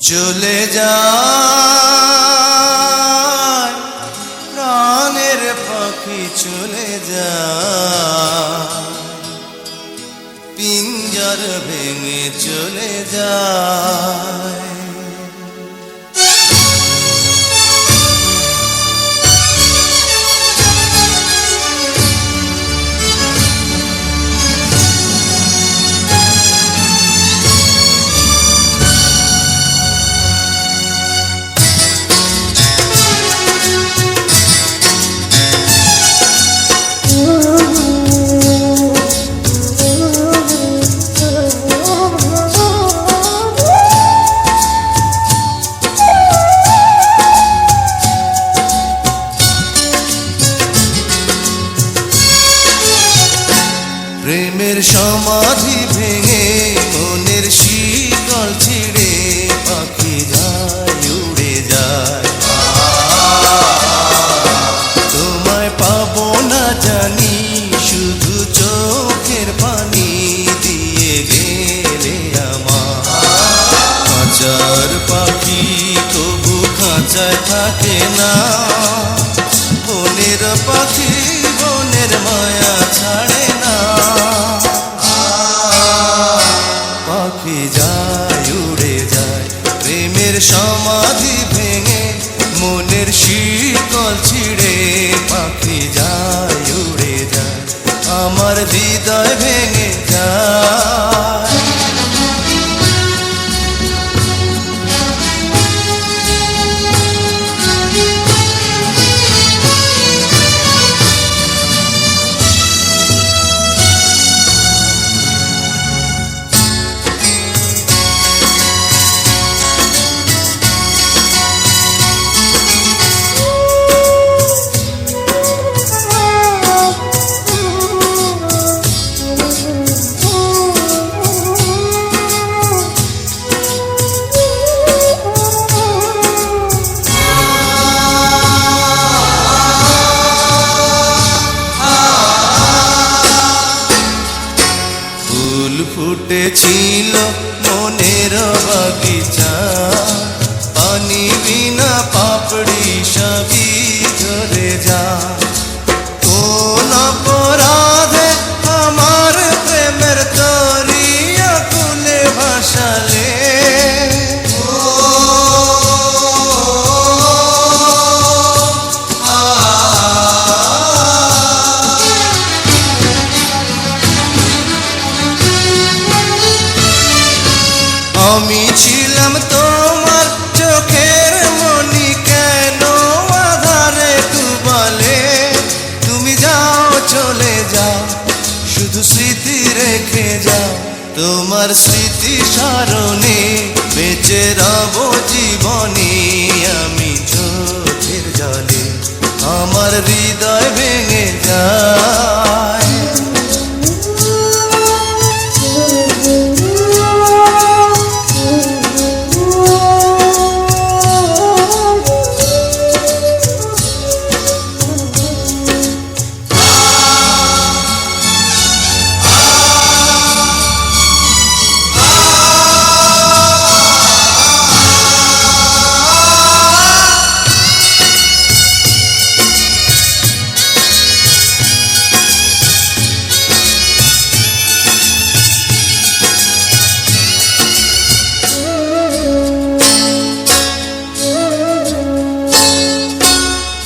চলে যায় প্রাণের পাখি চলে যায়, পিঞ্জর ভেঙে চলে যায়। প্রেমের সমাধি ভেঙে মনের শিকল ছিঁড়ে পাখি যায় উড়ে যায়। তোমায় পাবো না জানি, শুধু চোখের পানি দিয়ে গেলে আমার। খাঁচার পাখি তবু খাঁচায় থাকে না, বনের পাখি বনের মায়া ছাড়ে না। পাখি যায় উড়ে যায় প্রেমের সমাধি ভেঙে মনের শিকল ছিঁড়ে পাখি যায় উড়ে যায়, আমার হৃদয় ভেঙে যায়। ফুটেছিল মনের বাগিচা, পানি বিনা পাপড়ি সবই ঝরে যায়। কোন অপরাধে আমার প্রেমের দরিয়া কুলে ভাসালে, আমি ছিলাম তোমার চোখের মনি, কেন আধারে ডুবালে? তুমি যাও চলে যাও, শুধু স্মৃতি রেখে যাও। তোমার স্মৃতি স্মরণে বেঁচে রব জীবনে আমি চোখের জলে, আমার হৃদয় ভেঙে যায়।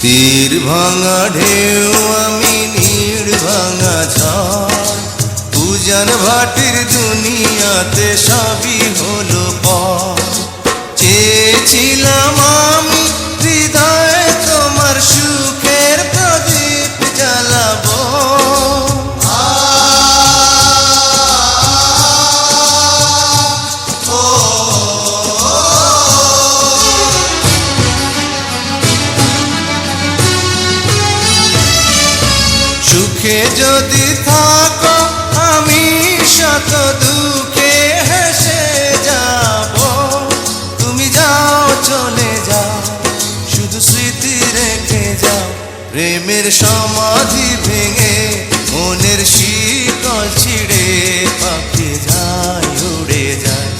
তীর ভাঙা ঢেউ আমি নীড় ভাঙা ঝড়, উজান ভাটির দুনিয়াতে সবই হলো পর। চেয়েছিলাম আমি হৃদয়ে তোমার সুখের প্রদীপ জ্বালাবো, সুখে যদি থাকো আমি শত দুঃখে হেসে যাব। তুমি যাও চলে যাও, শুধু স্মৃতি রেখে যাও। প্রেমের সমাধি ভেঙে মনের শিকল ছিঁড়ে পাখি যায় উড়ে যায়।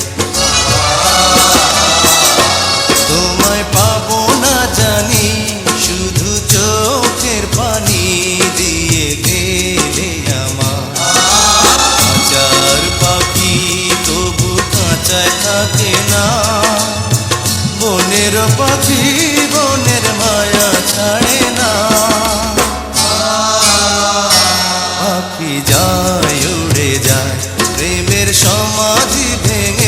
খাঁচায় থাকে না। বনের পাখি বনের মায়া ছাড়ে না। পাখি যায় উড়ে যায় প্রেমের সমাধি ভেঙে